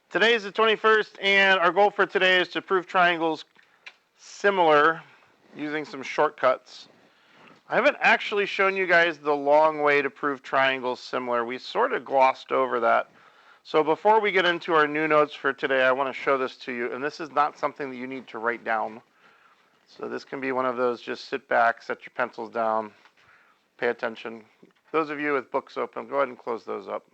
Today is the 21st, and our goal for today is to prove triangles similar using some shortcuts. I haven't actually shown you guys the long way to prove triangles similar. We sort of glossed over that. So before we get into our new notes for today, I want to show this to you. And this is not something that you need to write down. So this can be one of those just sit back, set your pencils down, pay attention. Those of you with books open, go ahead and close those up.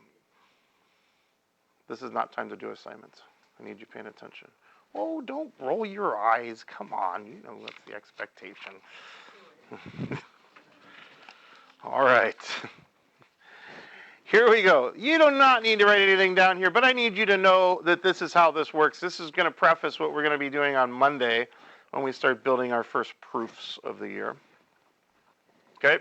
This is not time to do assignments. I need you paying attention. Oh, don't roll your eyes. Come on. You know that's the expectation. All right. Here we go. You do not need to write anything down here, but I need you to know that this is how this works. This is going to preface what we're going to be doing on Monday when we start building our first proofs of the year. Okay?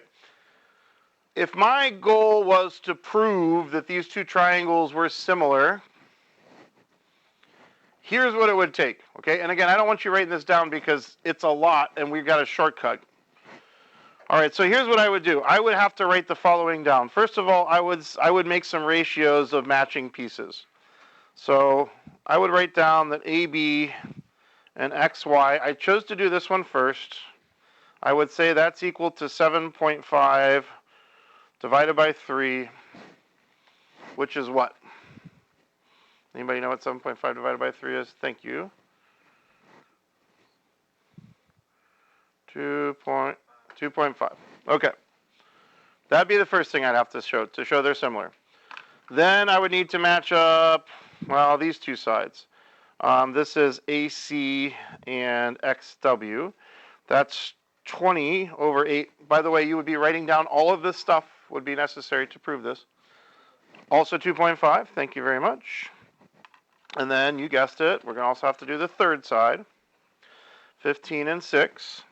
If my goal was to prove that these two triangles were similar, here's what it would take. Okay? And again, I don't want you writing this down because it's a lot and we've got a shortcut. All right, so here's what I would do. I would have to write the following down. First of all, I would make some ratios of matching pieces. So I would write down that AB and XY, I chose to do this one first. I would say that's equal to 7.5 divided by 3, which is what? Anybody know what 7.5 divided by 3 is? Thank you. 2.5. Okay. That'd be the first thing I'd have to show they're similar. Then I would need to match up, well, these two sides. This is AC and XW. That's 20 over 8. By the way, you would be writing down all of this stuff would be necessary to prove this. Also 2.5. Thank you very much. And then, you guessed it, we're going to also have to do the third side. 15 and 6.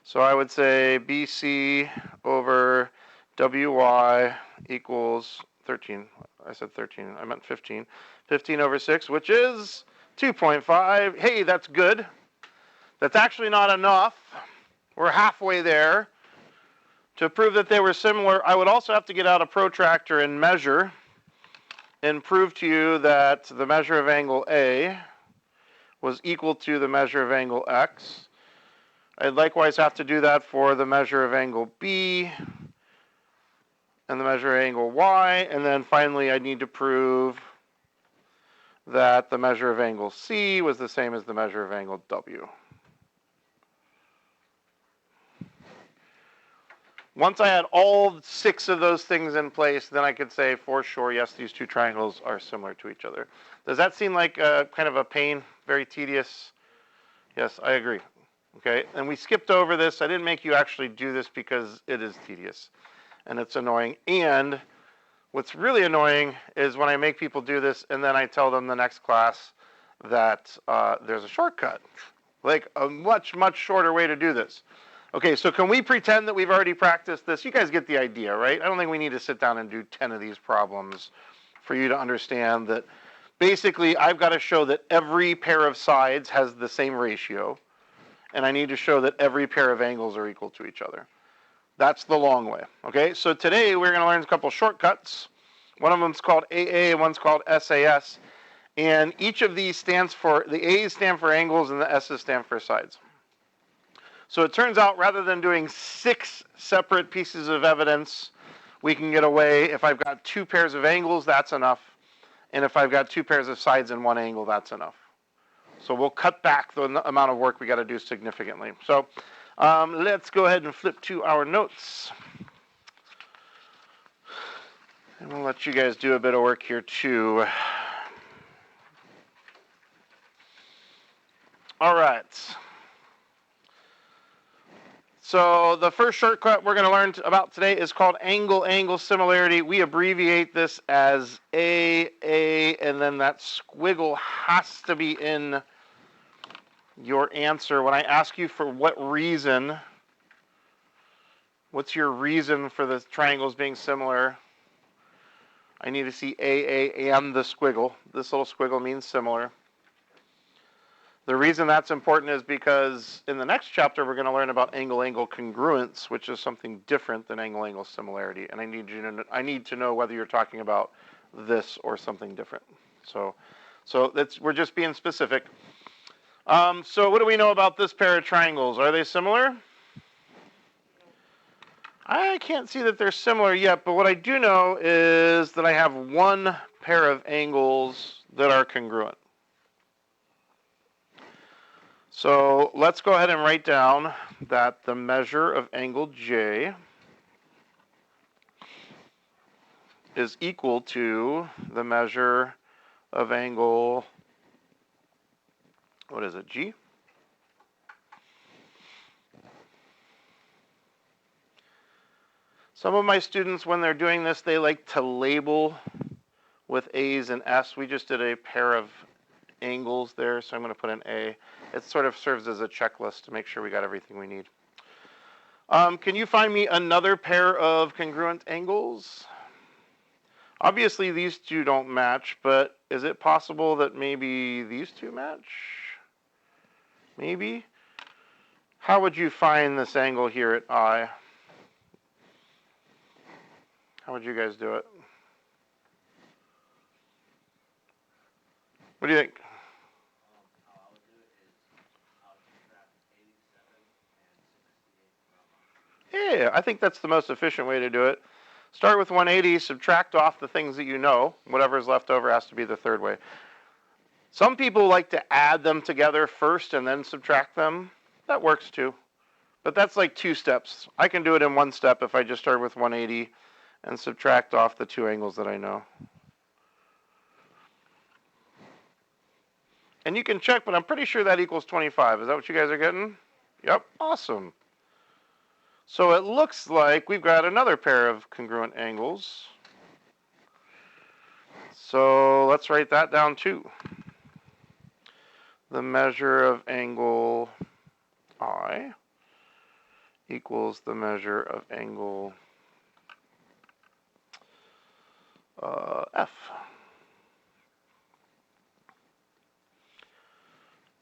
So I would say BC over WY equals 13. I said 13. I meant 15. 15 over 6, which is 2.5. Hey, that's good. That's actually not enough. We're halfway there. To prove that they were similar, I would also have to get out a protractor and measure and prove to you that the measure of angle A was equal to the measure of angle X. I'd likewise have to do that for the measure of angle B and the measure of angle Y. And then finally, I need to prove that the measure of angle C was the same as the measure of angle W. Once I had all 6 of those things in place, then I could say for sure, yes, these two triangles are similar to each other. Does that seem like kind of a pain, very tedious? Yes, I agree. Okay, and we skipped over this. I didn't make you actually do this because it is tedious and it's annoying. And what's really annoying is when I make people do this and then I tell them the next class that there's a shortcut, like a much, much shorter way to do this. Okay, so can we pretend that we've already practiced this? You guys get the idea, right? I don't think we need to sit down and do 10 of these problems for you to understand that basically I've got to show that every pair of sides has the same ratio, and I need to show that every pair of angles are equal to each other. That's the long way, okay? So today we're going to learn a couple shortcuts. One of them is called AA and one's called SAS, and each of these stands for, the A's stand for angles and the S's stand for sides. So it turns out rather than doing 6 separate pieces of evidence, we can get away, if I've got 2 pairs of angles, that's enough. And if I've got 2 pairs of sides and 1 angle, that's enough. So we'll cut back the amount of work we got to do significantly. So let's go ahead and flip to our notes. And we'll let you guys do a bit of work here too. All right. So the first shortcut we're going to learn about today is called angle-angle similarity. We abbreviate this as AA, and then that squiggle has to be in your answer. When I ask you for what reason, what's your reason for the triangles being similar, I need to see AA and the squiggle. This little squiggle means similar. The reason that's important is because in the next chapter we're going to learn about angle-angle congruence, which is something different than angle-angle similarity. And I need to know whether you're talking about this or something different. So So we're just being specific. So what do we know about this pair of triangles? Are they similar? I can't see that they're similar yet, but what I do know is that I have one pair of angles that are congruent. So let's go ahead and write down that the measure of angle J is equal to the measure of angle, what is it, G? Some of my students, when they're doing this, they like to label with A's and S. We just did a pair of angles there, so I'm going to put an A. It sort of serves as a checklist to make sure we got everything we need. Can you find me another pair of congruent angles? Obviously, these two don't match, but is it possible that maybe these two match? Maybe? How would you find this angle here at I? How would you guys do it? What do you think? How I would do it is I would subtract 87 and 68 from. Yeah, I think that's the most efficient way to do it. Start with 180, subtract off the things that you know. Whatever's left over has to be the third way. Some people like to add them together first and then subtract them. That works too. But that's like 2 steps. I can do it in 1 step if I just start with 180 and subtract off the 2 angles that I know. And you can check, but I'm pretty sure that equals 25. Is that what you guys are getting? Yep, awesome. So it looks like we've got another pair of congruent angles. So let's write that down too. The measure of angle I equals the measure of angle F.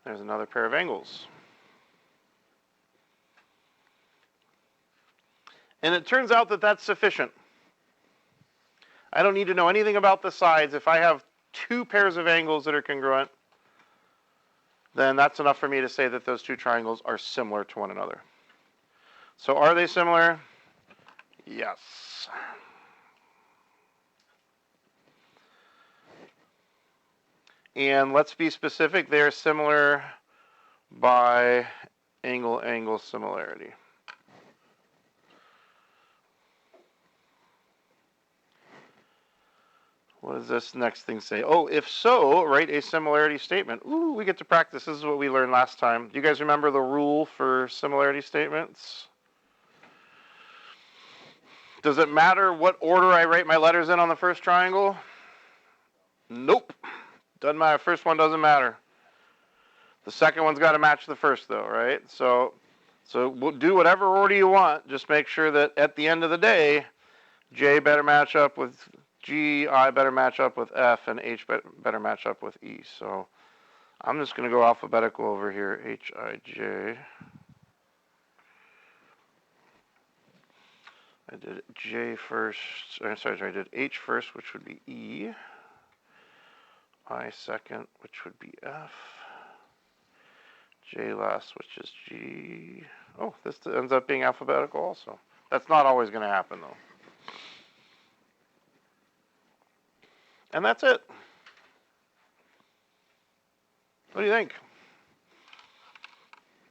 There's another pair of angles. And it turns out that that's sufficient. I don't need to know anything about the sides. If I have 2 pairs of angles that are congruent, then that's enough for me to say that those 2 triangles are similar to one another. So are they similar? Yes. And let's be specific, they are similar by angle-angle similarity. What does this next thing say? Oh, if so, write a similarity statement. Ooh, we get to practice. This is what we learned last time. Do you guys remember the rule for similarity statements? Does it matter what order I write my letters in on the first triangle? Nope. Doesn't matter. First one doesn't matter. The second one's got to match the first, though, right? So we'll do whatever order you want. Just make sure that at the end of the day, J better match up with G, I better match up with F, and H better match up with E. So I'm just going to go alphabetical over here, H, I, J. I did J first, sorry, I did H first, which would be E. I second, which would be F. J last, which is G. Oh, this ends up being alphabetical also. That's not always going to happen, though. And that's it. What do you think?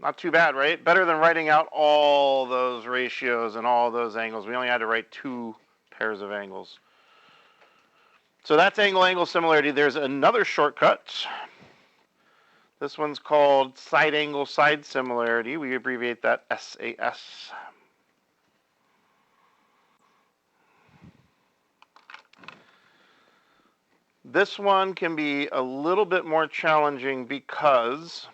Not too bad, right? Better than writing out all those ratios and all those angles. We only had to write 2 pairs of angles. So that's angle-angle similarity. There's another shortcut. This one's called side-angle side similarity. We abbreviate that SAS. This one can be a little bit more challenging because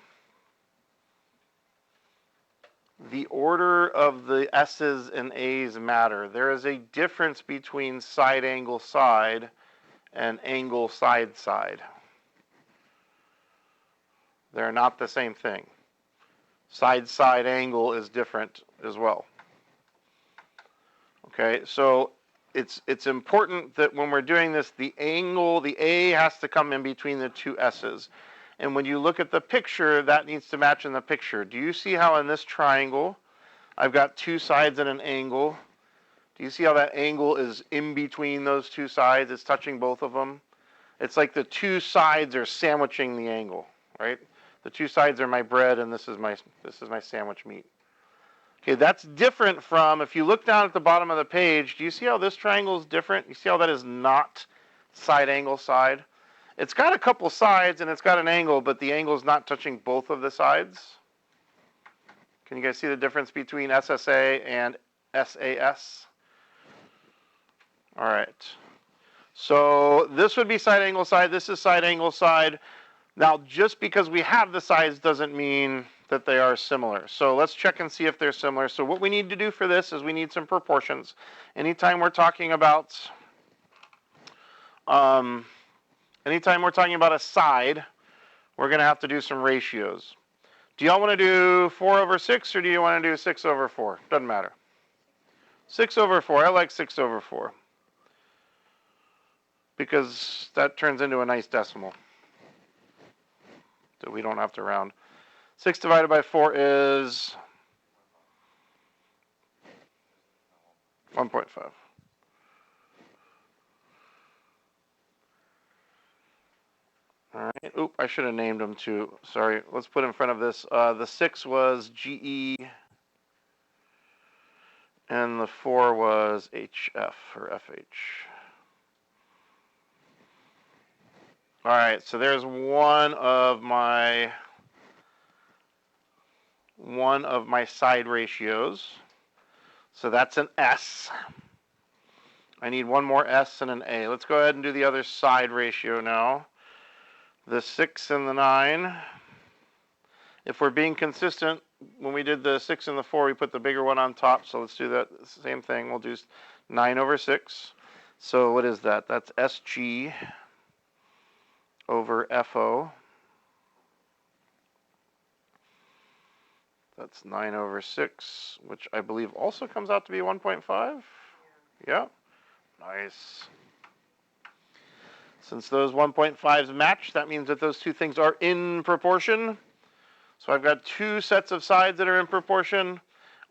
the order of the S's and A's matter. There is a difference between side angle side and angle side side. They're not the same thing. Side side angle is different as well. Okay, so it's important that when we're doing this, the angle, the A has to come in between the two S's. And when you look at the picture, that needs to match in the picture. Do you see how in this triangle, I've got two sides and an angle? Do you see how that angle is in between those two sides? It's touching both of them. It's like the two sides are sandwiching the angle, right? The two sides are my bread, and this is my sandwich meat. Okay, that's different from, if you look down at the bottom of the page, do you see how this triangle is different? You see how that is not side angle side? It's got a couple sides and it's got an angle, but the angle is not touching both of the sides. Can you guys see the difference between SSA and SAS? All right. So this would be side angle side. This is side angle side. Now, just because we have the sides doesn't mean that they are similar. So let's check and see if they're similar. So what we need to do for this is we need some proportions. Anytime we're talking about a side, we're going to have to do some ratios. Do y'all want to do 4 over 6 or do you want to do 6 over 4? Doesn't matter. 6 over 4. I like 6 over 4 because that turns into a nice decimal that we don't have to round. 6 divided by 4 is 1.5. All right. Oop, I should have named them too. Sorry. Let's put in front of this. The 6 was GE, and the 4 was HF or FH. All right. So there's one of my side ratios. So that's an S. I need one more S and an A. Let's go ahead and do the other side ratio now. The 6 and the 9. If we're being consistent, when we did the 6 and the 4, we put the bigger one on top. So let's do that same thing. We'll do 9 over 6. So what is that? That's SG over FO. That's 9 over 6, which I believe also comes out to be 1.5. Yeah. Nice. Since those 1.5s match, that means that those two things are in proportion. So I've got two sets of sides that are in proportion.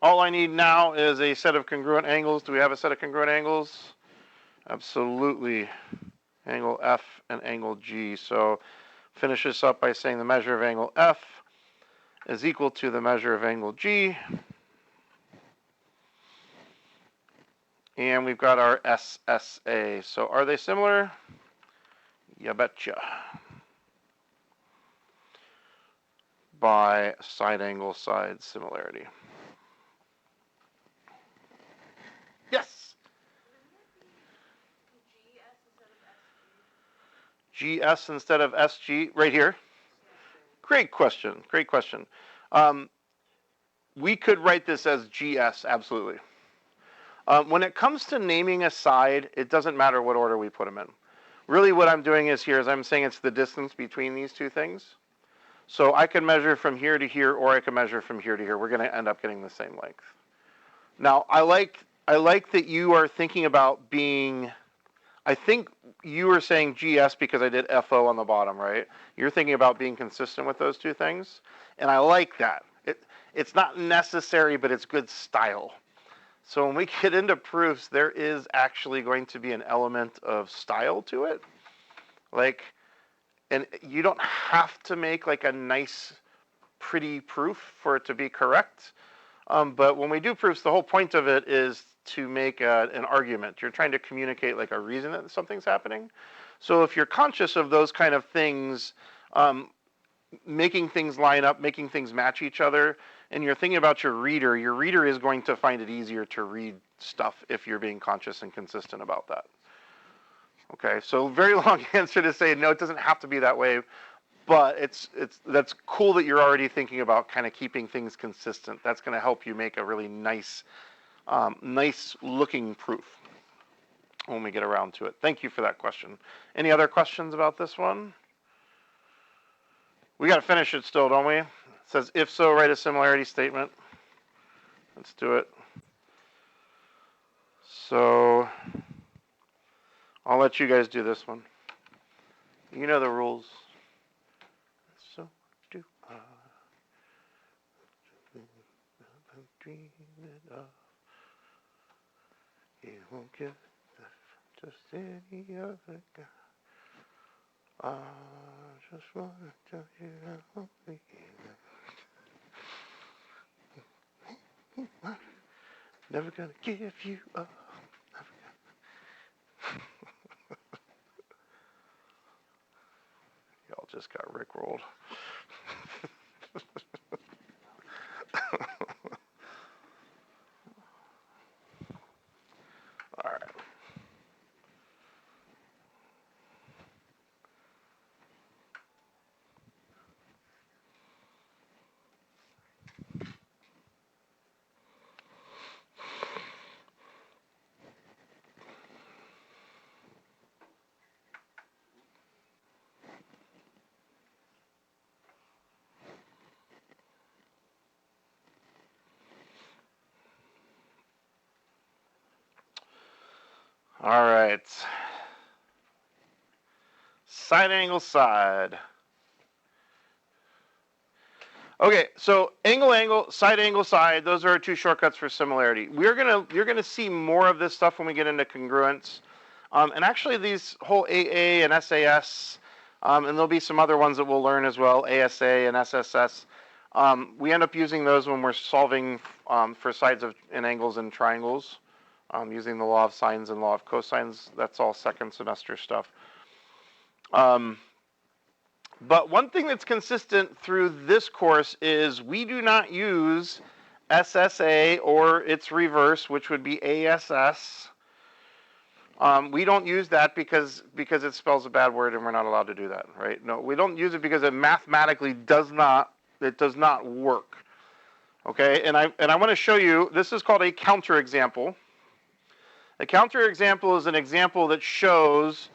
All I need now is a set of congruent angles. Do we have a set of congruent angles? Absolutely. Angle F and angle G. So finish this up by saying the measure of angle F is equal to the measure of angle G. And we've got our SSA. So are they similar? You betcha. By side angle side similarity. Yes? GS instead of SG, right here. Great question. Great question. We could write this as GS, absolutely. When it comes to naming a side, it doesn't matter what order we put them in. Really what I'm doing is I'm saying it's the distance between these two things. So I can measure from here to here, or I can measure from here to here. We're going to end up getting the same length. Now, I like that you are thinking about being, I think you were saying GS because I did FO on the bottom, right? You're thinking about being consistent with those two things. And I like that. It's not necessary, but it's good style. So when we get into proofs, there is actually going to be an element of style to it. And you don't have to make like a nice, pretty proof for it to be correct. But when we do proofs, the whole point of it is to make an argument. You're trying to communicate like a reason that something's happening. So if you're conscious of those kind of things, making things line up, making things match each other, and you're thinking about your reader is going to find it easier to read stuff if you're being conscious and consistent about that. Okay, so very long answer to say no, it doesn't have to be that way, but that's cool that you're already thinking about kind of keeping things consistent. That's going to help you make a really nice looking proof when we get around to it. Thank you for that question. Any other questions about this one? We got to finish it still, don't we? It says, if so, write a similarity statement. Let's do it. So I'll let you guys do this one. You know the rules. So do I. Dream it up. You won't get that from just any other guy. I just want to tell you how we never gonna give you up. Y'all just got rickrolled. All right. All right. Side angle side. Okay, so angle, side, those are our two shortcuts for similarity. You're gonna see more of this stuff when we get into congruence. And actually these whole AA and SAS, and there'll be some other ones that we'll learn as well, ASA and SSS. We end up using those when we're solving for sides and angles and triangles, using the law of sines and law of cosines. That's all second semester stuff. But one thing that's consistent through this course is we do not use SSA or its reverse, which would be ASS. We don't use that because it spells a bad word and we're not allowed to do that, right? No, we don't use it because it mathematically does not work. Okay, and I want to show you, this is called a counterexample. A counterexample is an example that shows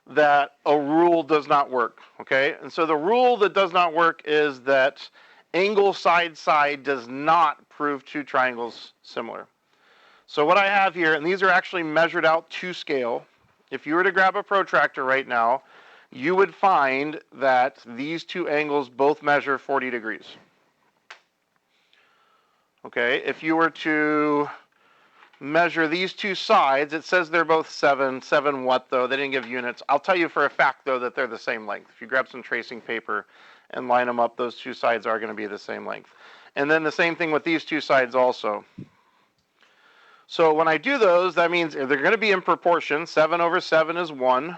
that a rule does not work, okay? And so the rule that does not work is that angle side does not prove two triangles similar. So what I have here, and these are actually measured out to scale. If you were to grab a protractor right now, you would find that these two angles both measure 40 degrees. Okay, if you were to measure these two sides, it says they're both 7 what though? They didn't give units. I'll tell you for a fact though that they're the same length. If you grab some tracing paper and line them up, those two sides are going to be the same length. And then the same thing with these two sides also. So when I do those, that means they're going to be in proportion. 7 over 7 is 1,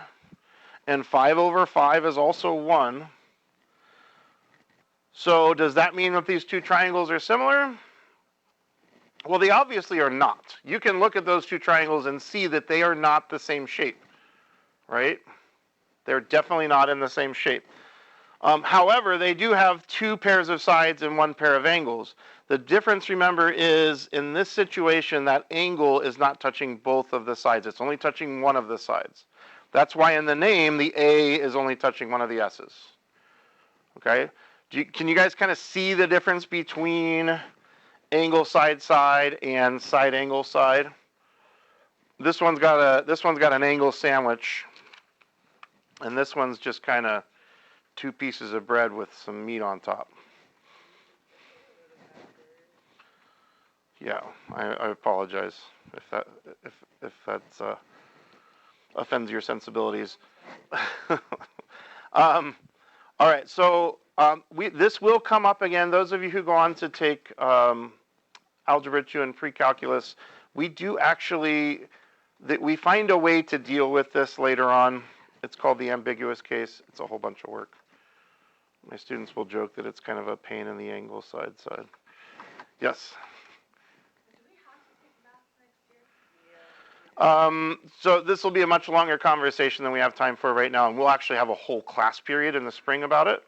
and 5 over 5 is also 1. So does that mean that these two triangles are similar? Well, they obviously are not. You can look at those two triangles and see that they are not the same shape, right? They're definitely not in the same shape. However, they do have two pairs of sides and one pair of angles. The difference, remember, is in this situation, that angle is not touching both of the sides. It's only touching one of the sides. That's why in the name, the A is only touching one of the S's. Okay? Can you guys kind of see the difference between angle side and side angle side? This one's got an angle sandwich, and this one's just kind of two pieces of bread with some meat on top. Yeah, I apologize if that offends your sensibilities. All right, so this will come up again. Those of you who go on to take Algebra 2 and pre-calculus, we do actually, we find a way to deal with this later on. It's called the ambiguous case. It's a whole bunch of work. My students will joke that it's kind of a pain in the angle side. Yes? So this will be a much longer conversation than we have time for right now, and we'll actually have a whole class period in the spring about it.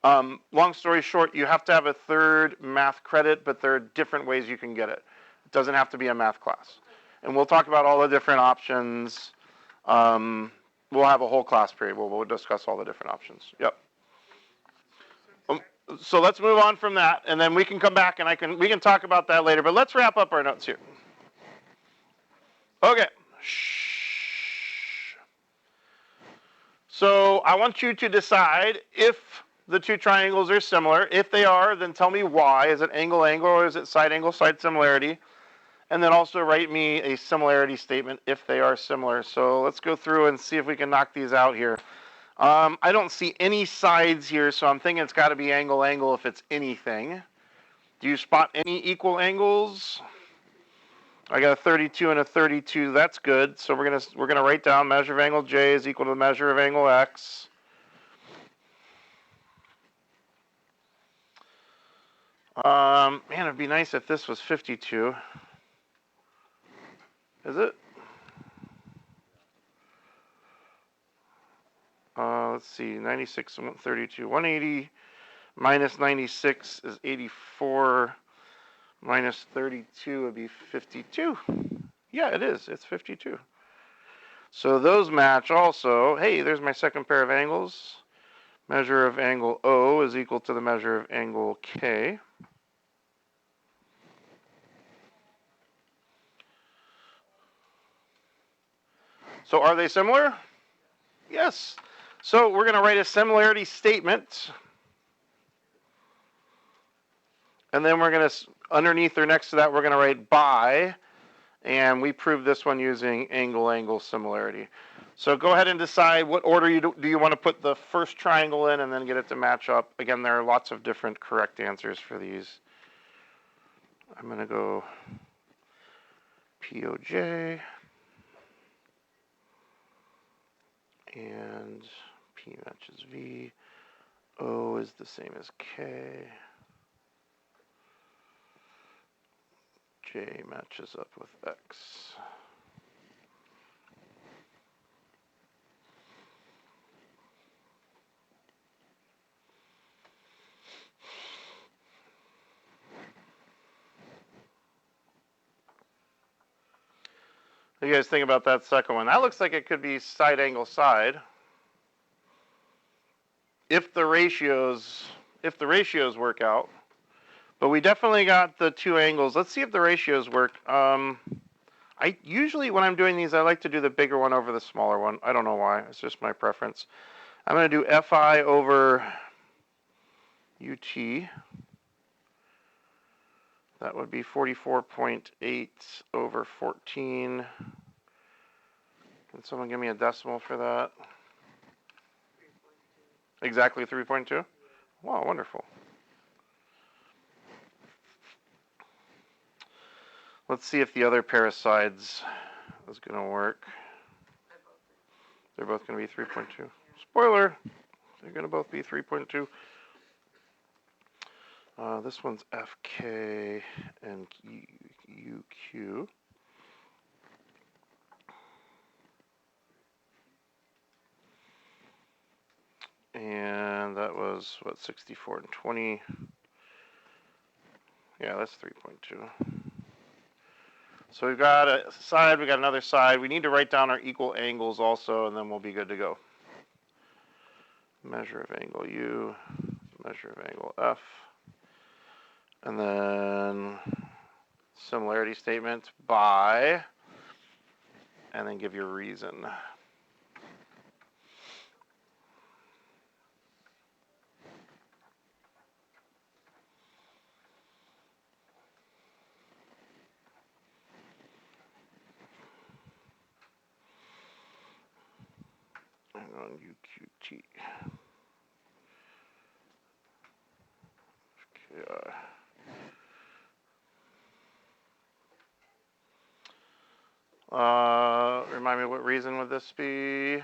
Long story short, you have to have a third math credit, but there are different ways you can get it. It doesn't have to be a math class. And we'll talk about all the different options. We'll have a whole class period where we'll discuss all the different options. Yep. So let's move on from that, and then we can come back and we can talk about that later. But let's wrap up our notes here. Okay. Shh. So I want you to decide if the two triangles are similar. If they are, then tell me why. Is it angle, angle, or is it side angle, side similarity? And then also write me a similarity statement if they are similar. So let's go through and see if we can knock these out here. I don't see any sides here, so I'm thinking it's got to be angle, angle if it's anything. Do you spot any equal angles? I got a 32 and a 32. That's good. So we're gonna write down measure of angle J is equal to the measure of angle X. Man, it'd be nice if this was 52. Is it? Let's see, 96 and 32. 180 minus 96 is 84. Minus 32 would be 52. Yeah, it is. It's 52. So those match also. Hey, there's my second pair of angles. Measure of angle O is equal to the measure of angle K. So are they similar? Yes. So we're going to write a similarity statement. And then we're going to, underneath or next to that, we're going to write by. And we proved this one using angle-angle similarity. So go ahead and decide what order do you want to put the first triangle in and then get it to match up. Again, there are lots of different correct answers for these. I'm going to go POJ. And P matches V. O is the same as K. J matches up with X. What do you guys think about that second one? That looks like it could be side angle side. If the ratios work out. But we definitely got the two angles. Let's see if the ratios work. I usually, when I'm doing these, I like to do the bigger one over the smaller one. I don't know why. It's just my preference. I'm going to do Fi over UT. That would be 44.8 over 14. Can someone give me a decimal for that? Exactly 3.2? Wow, wonderful. Let's see if the other pair of sides is going to work. They're both going to be 3.2. Spoiler, they're going to both be 3.2. This one's FK and UQ. And that was, what, 64 and 20. Yeah, that's 3.2. So we've got a side, we've got another side. We need to write down our equal angles also, and then we'll be good to go. Measure of angle U, measure of angle F. And then similarity statement by, and then give your reason. And on UQT. Okay. Remind me, what reason would this be?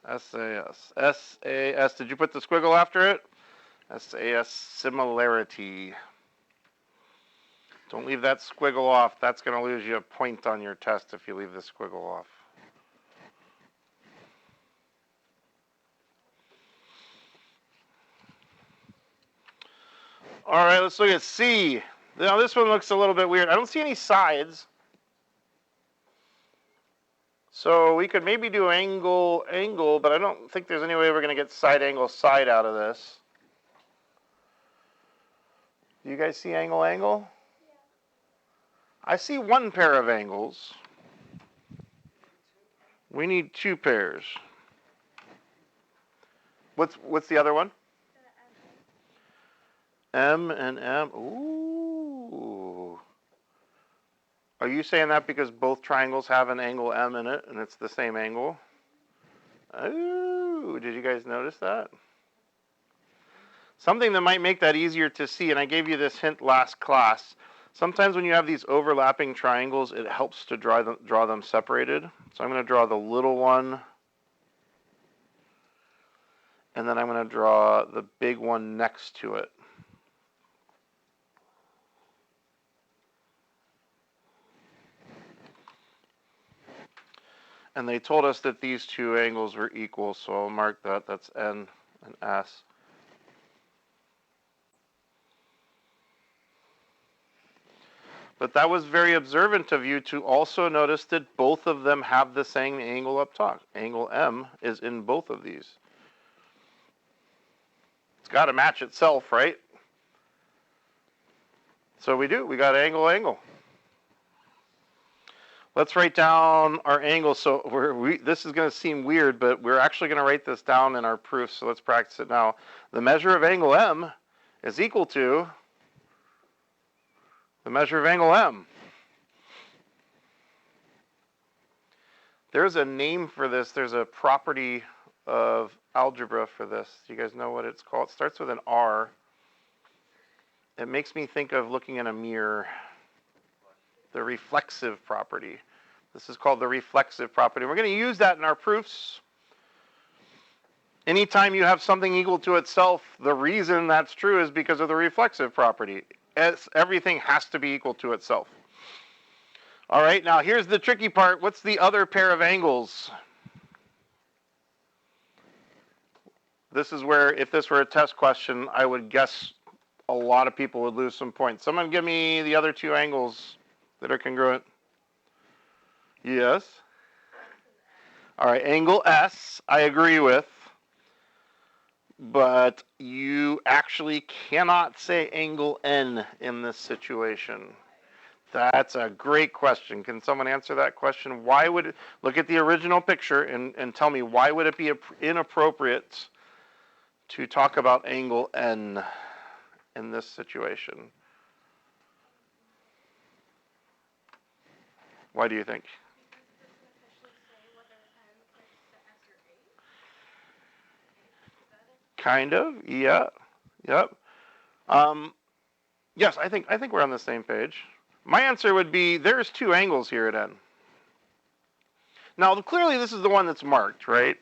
SAS. SAS. Did you put the squiggle after it? SAS similarity. Don't leave that squiggle off. That's going to lose you a point on your test if you leave the squiggle off. All right, let's look at C. Now this one looks a little bit weird. I don't see any sides. So we could maybe do angle, angle, but I don't think there's any way we're going to get side angle, side out of this. Do you guys see angle, angle? Yeah. I see one pair of angles. We need two pairs. What's the other one? M and M. Ooh. Are you saying that because both triangles have an angle M in it and it's the same angle? Ooh, did you guys notice that? Something that might make that easier to see, and I gave you this hint last class. Sometimes when you have these overlapping triangles, it helps to draw them separated. So I'm going to draw the little one, and then I'm going to draw the big one next to it. And they told us that these two angles were equal, so I'll mark that. That's N and S. But that was very observant of you to also notice that both of them have the same angle up top. Angle M is in both of these. It's got to match itself, right? So we do. We got angle, angle. Let's write down our angle. So this is going to seem weird, but we're actually going to write this down in our proof. So let's practice it now. The measure of angle M is equal to the measure of angle M. There's a name for this. There's a property of algebra for this. Do you guys know what it's called? It starts with an R. It makes me think of looking in a mirror. The reflexive property. This is called the reflexive property. We're going to use that in our proofs. Anytime you have something equal to itself, the reason that's true is because of the reflexive property. Everything has to be equal to itself. All right, now here's the tricky part. What's the other pair of angles? This is where, if this were a test question, I would guess a lot of people would lose some points. Someone give me the other two angles that are congruent. Yes. All right, angle S, I agree with. But you actually cannot say angle N in this situation. That's a great question. Can someone answer that question? Why would it, look at the original picture and tell me why would it be inappropriate to talk about angle N in this situation? Why do you think? Kind of, yeah, yep. Yes, I think we're on the same page. My answer would be there's two angles here at N. Now, clearly this is the one that's marked, right?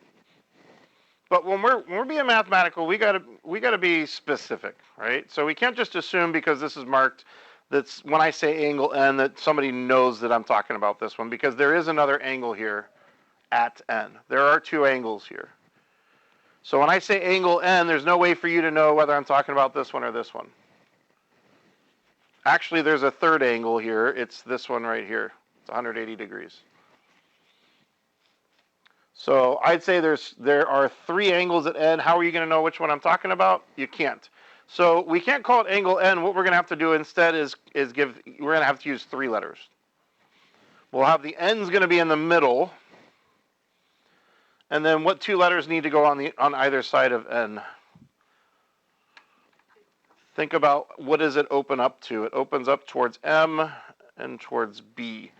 But when we're being mathematical, we gotta be specific, right? So we can't just assume because this is marked that's when I say angle N that somebody knows that I'm talking about this one, because there is another angle here at N. There are two angles here. So when I say angle N, there's no way for you to know whether I'm talking about this one or this one. Actually, there's a third angle here. It's this one right here. It's 180 degrees. So I'd say there are three angles at N. How are you going to know which one I'm talking about? You can't. So we can't call it angle N. What we're going to have to do instead is we're going to have to use three letters. We'll have the N's going to be in the middle. And then what two letters need to go on either side of N? Think about what does it open up to? It opens up towards M and towards B.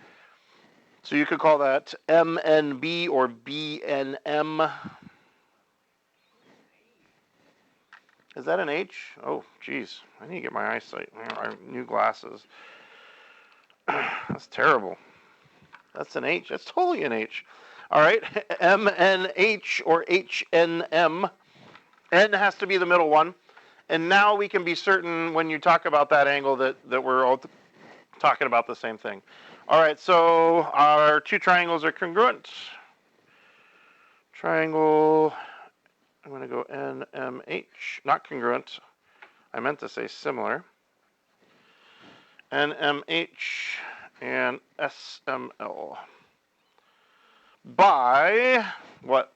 So you could call that MNB or BNM. Is that an H? Oh, geez. I need to get my eyesight. New glasses. That's terrible. That's an H. That's totally an H. All right. MNH or HNM. N has to be the middle one. And now we can be certain when you talk about that angle that we're all talking about the same thing. All right, so our two triangles are congruent. Triangle, I'm going to go NMH, not congruent. I meant to say similar. NMH and SML. By what?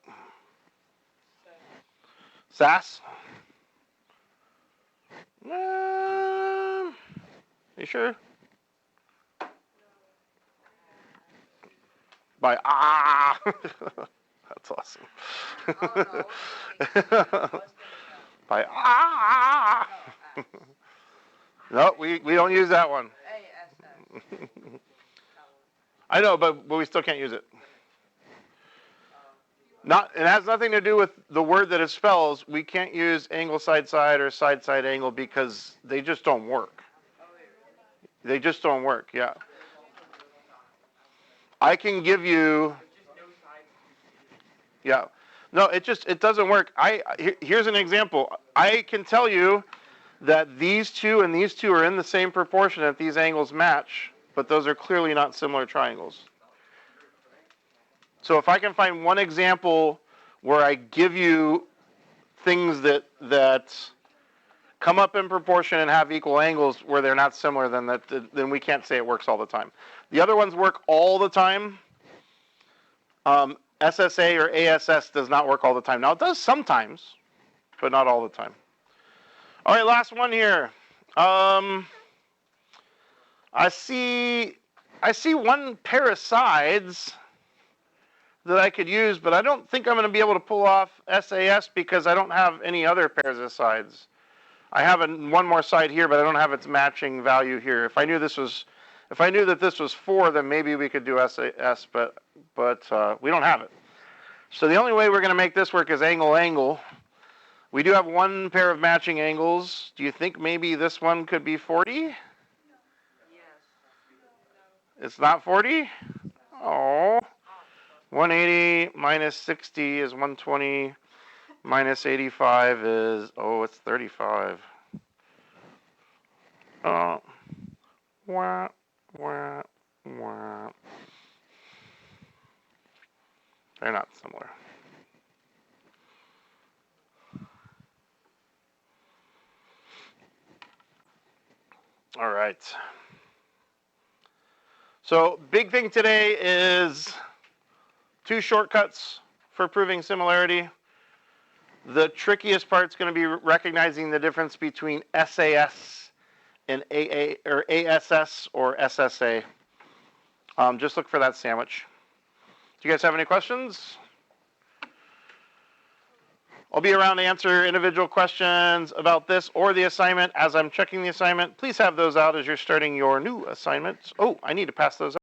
SAS? You sure? By That's awesome. Oh, no. By No, we don't use that one. ASS. I know, but we still can't use it. It has nothing to do with the word that it spells. We can't use angle side side or side side angle because they just don't work. They just don't work. Yeah. I can give you. Yeah. No, it doesn't work. Here's an example. I can tell you that these two and these two are in the same proportion that these angles match, but those are clearly not similar triangles. So if I can find one example where I give you things that come up in proportion and have equal angles where they're not similar, then we can't say it works all the time. The other ones work all the time. SSA or ASS does not work all the time. Now it does sometimes, but not all the time. All right, last one here. I see one pair of sides that I could use, but I don't think I'm going to be able to pull off SAS because I don't have any other pairs of sides. I have one more side here, but I don't have its matching value here. If I knew that this was 4, then maybe we could do SAS, but we don't have it. So the only way we're going to make this work is angle. We do have one pair of matching angles. Do you think maybe this one could be 40? Yes. It's not 40? Oh. 180 minus 60 is 120. Minus 85 is, it's 35. Wah, wah, wah. They're not similar. All right. So big thing today is 2 shortcuts for proving similarity. The trickiest part is going to be recognizing the difference between SAS and AA or ASS or SSA. Just look for that sandwich. Do you guys have any questions? I'll be around to answer individual questions about this or the assignment as I'm checking the assignment. Please have those out as you're starting your new assignment. Oh, I need to pass those out.